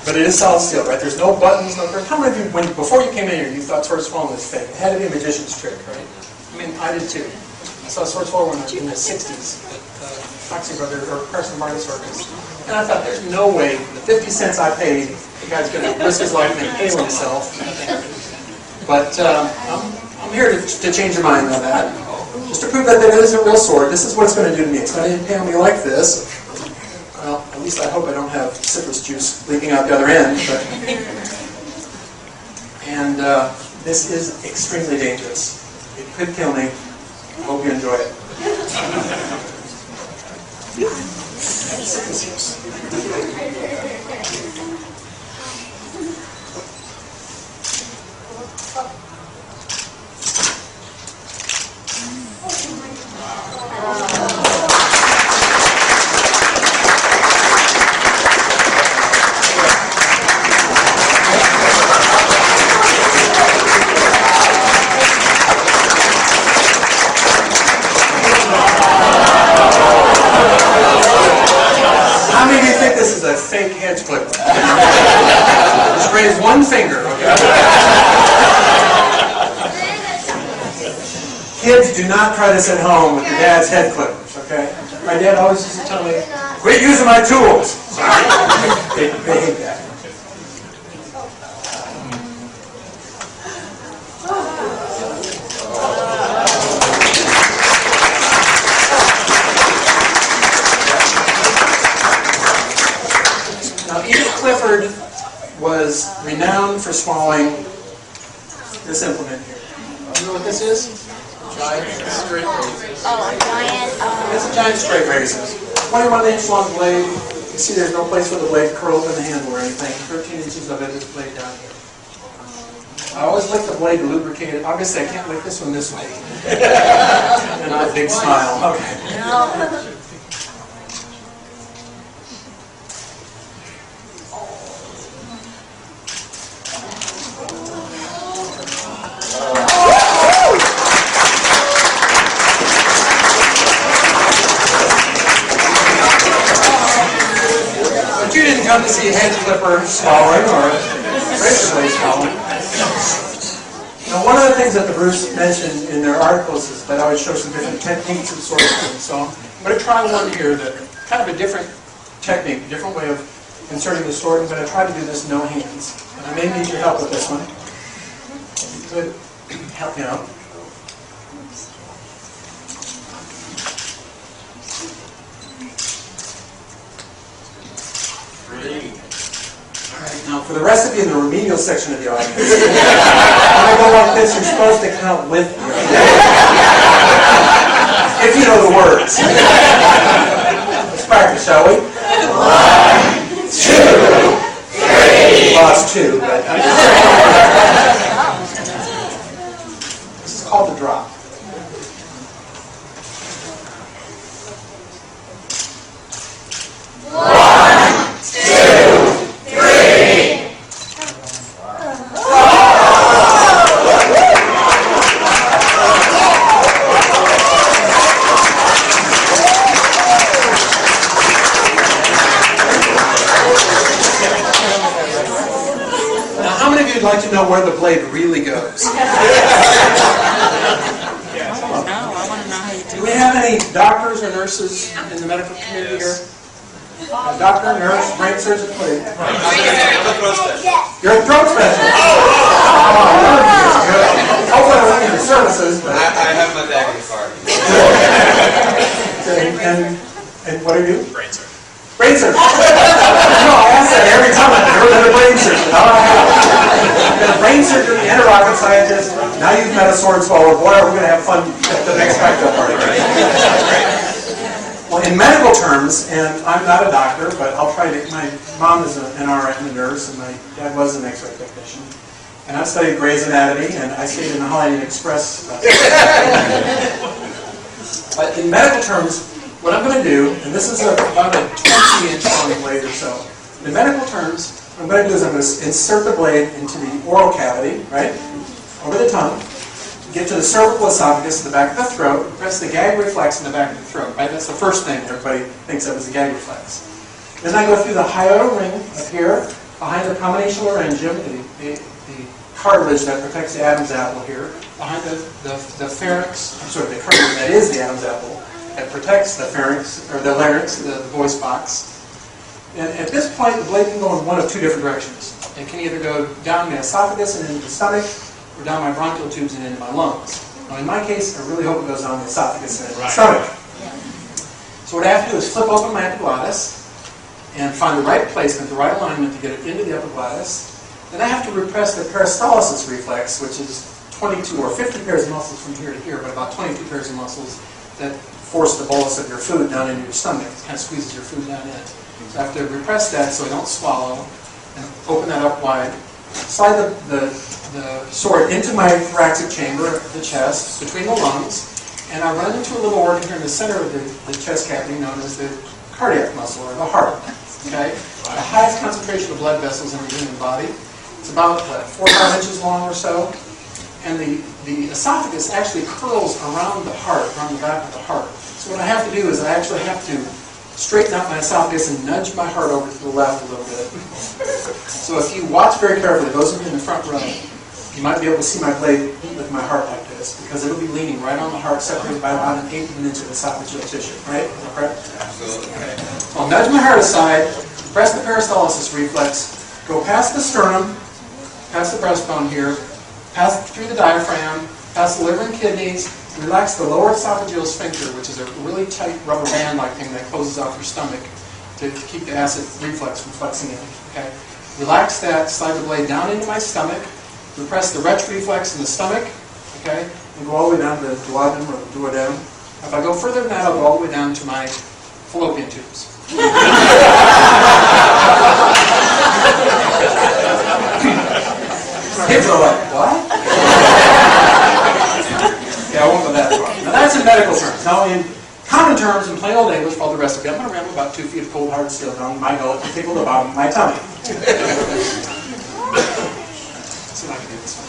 But it is solid steel, right? There's no buttons, no. How many of you, before you came in here, you thought sword swallowing was fake? It had to be a magician's trick, right? I mean, I did too. I saw sword swallower when I was in the '60s at Foxy Brothers or Carson Barton Circus, and I thought, there's no way the 50 cents I paid, the guy's going to risk his life and pay himself. But I'm here to change your mind on that. Just to prove that it is a real sword, this is what it's going to do to me. It's going to impale me like this. Well, at least I hope I don't have citrus juice leaking out the other end. But, and this is extremely dangerous. It could kill me. I hope you enjoy it. Citrus juice. Fake hedge clipper. Just raise one finger, okay? Kids, do not try this at home with your dad's head clippers, okay? My dad always used to tell me, quit using my tools. They hate that. Was renowned for swallowing this implement here. You know what this is? Giant straight razors. Oh, a giant. It's a giant straight razor. 21-inch long blade. You see there's no place for the blade curled in the handle or anything. 13 inches of it is blade down here. I always lick the blade to lubricate it. Obviously I can't lick this one this way. And a big smile. Okay. No. Come to see hedge clipper swallowing or razor blade swallowing. Now, one of the things that the Bruce mentioned in their articles is that I would show some different techniques and sort of things. So I'm going to try one here that kind of a different technique, a different way of inserting the sword. I'm going to try to do this no hands. And I may need your help with this one. If you could help me out. Now, for the rest of you in the remedial section of the audience, when I go like this, you're supposed to count with me. If you know the words. Let's practice, shall we? 1, 2, 3. Lost 2, but this is called the drop. Like to know where the blade really goes. Do we have any doctors or nurses in the medical community here? A doctor, nurse, brain surgeon, please. You're a throat specialist. Hopefully I don't need your services. But I have my bag card. And what are you? Brain surgeon. Brain surgeon. No, I ask that every time I've never been a brain surgeon. I've been a brain surgeon and a rocket scientist. Now you've met a sword swallower. Boy, are we going to have fun at the next cocktail party. Well, in medical terms, and I'm not a doctor, but I'll try to. My mom is an RN, a nurse, and my dad was an X-ray technician. And I studied Grey's Anatomy, and I stayed in the Holiday Inn Express. But in medical terms, what I'm going to do, and this is about a 20-inch long blade or so. In medical terms, what I'm going to do is I'm going to insert the blade into the oral cavity, right, over the tongue, get to the cervical esophagus in the back of the throat, press the gag reflex in the back of the throat, right? That's the first thing everybody thinks of as the gag reflex. Then I go through the hiatal ring up here, behind the combination laryngeum, the cartilage that protects the Adam's apple here, behind the pharynx, I'm sorry, the cartilage that is the Adam's apple, that protects the pharynx, or the larynx, the voice box. And at this point, the blade can go in one of two different directions. It can either go down my esophagus and into the stomach, or down my bronchial tubes and into my lungs. Now, in my case, I really hope it goes down the esophagus and into the stomach. So what I have to do is flip open my epiglottis and find the right placement, the right alignment to get it into the epiglottis. Then I have to repress the peristalsis reflex, which is 22 or 50 pairs of muscles from here to here, but about 22 pairs of muscles that force the bolus of your food down into your stomach. It kind of squeezes your food down in. So I have to repress that so I don't swallow, and open that up wide. Slide the sword into my thoracic chamber, the chest, between the lungs, and I run into a little organ here in the center of the chest cavity known as the cardiac muscle, or the heart. Okay? The highest concentration of blood vessels in the human body. It's about 4 or 5 inches long or so. And the esophagus actually curls around the heart, around the back of the heart. So what I have to do is I actually have to straighten out my esophagus and nudge my heart over to the left a little bit. So if you watch very carefully, those of you in the front row, you might be able to see my blade with my heart like this, because it'll be leaning right on the heart, separated by about 1/8 of an inch of esophageal tissue. Right? Is that correct? Absolutely. Okay. So I'll nudge my heart aside, press the peristalsis reflex, go past the sternum, past the breastbone here, pass through the diaphragm, past the liver and kidneys, relax the lower esophageal sphincter, which is a really tight rubber band-like thing that closes off your stomach to keep the acid reflux from flexing in. Okay? Relax that, slide the blade down into my stomach, repress the retch reflex in the stomach, okay, and go all the way down to the duodenum or the duodenum. If I go further than that, I'll go all the way down to my fallopian tubes. Kids are like, what? Yeah, I won't go that far. Now that's in medical terms. Now in common terms, in plain old English, for all the rest of you, I'm going to ramble about 2 feet of cold hard steel down my gullet to tickle the bottom of my tummy. Let's see if I can do this one.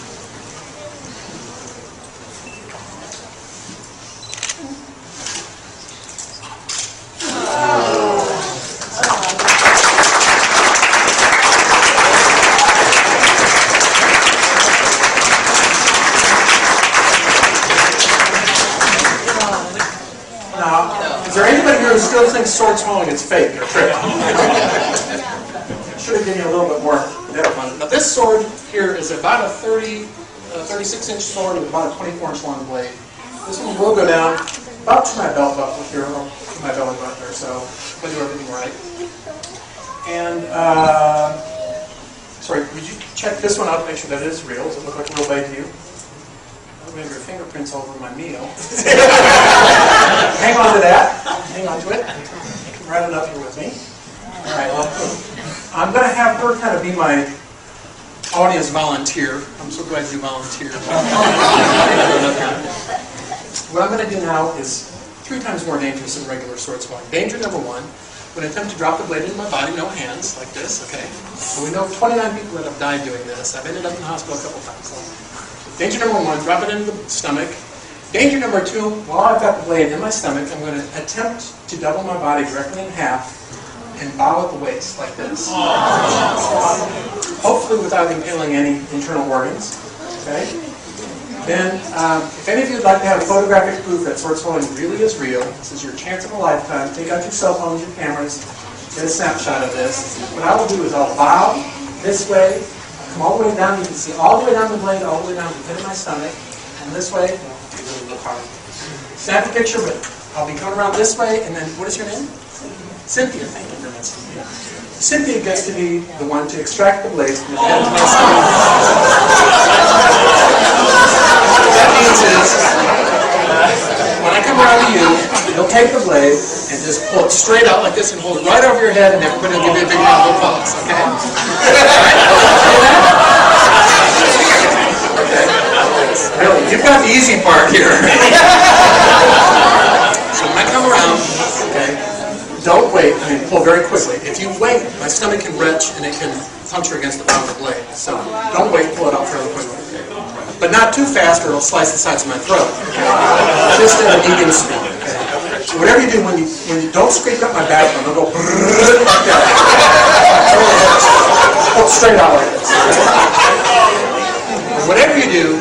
Is there anybody here who still thinks sword swallowing is fake or trick? Should have given you a little bit more data on it. Now this sword here is about a 36-inch sword with about a 24-inch long blade. This one will go down about to my belt buckle here, or to my belly button or so, if I do everything right. And, sorry, would you check this one out to make sure that it is real? Does it look like a real blade to you? Maybe your fingerprints all over my meal. Hang on to that. Hang on to it. Come right on up here with me. All right. Well, I'm going to have her kind of be my audience volunteer. I'm so glad you volunteered. What I'm going to do now is 3 times more dangerous than regular sword swallowing. Danger number 1. When I attempt to drop the blade into my body, no hands, like this, okay? So we know 29 people that have died doing this. I've ended up in the hospital a couple times. Danger number 1, drop it into the stomach. Danger number 2, while I've got the blade in my stomach, I'm going to attempt to double my body directly in half and bow at the waist, like this. Hopefully without impaling any internal organs. Okay? Then, if any of you would like to have photographic proof that sword swallowing really is real, this is your chance of a lifetime, take out your cell phones, your cameras, get a snapshot of this. What I will do is I'll bow this way, come all the way down, you can see all the way down the blade, all the way down to the pit of my stomach, and this way, a little hard. Snap a picture, but I'll be coming around this way, and then, what is your name? Cynthia. Thank you very much, Cynthia. Cynthia gets to be the one to extract the blade from the pit of my stomach. What that means is, when I come around to you, you'll take the blade and just pull it straight out like this and hold it right over your head, and everybody will give you a big round of applause, okay? Really, you've got the easy part here. So when I come around, okay, don't wait. I mean, pull very quickly. If you wait, my stomach can retch and it can puncture against the bottom of the blade. So don't wait, pull it out fairly quickly. But not too fast or it'll slice the sides of my throat. Just at a medium speed. Okay? So whatever you do, when you don't scrape up my backbone, it'll go like that. it straight out like this. And whatever you do,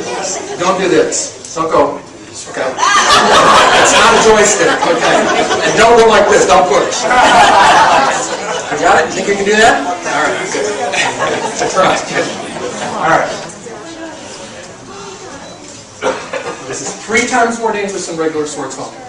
don't do this. Don't go, okay? It's not a joystick, okay? And don't go like this, don't push. You got it? You think you can do that? All right, good. Try. All right. This is 3 times more dangerous than regular sword swallowing.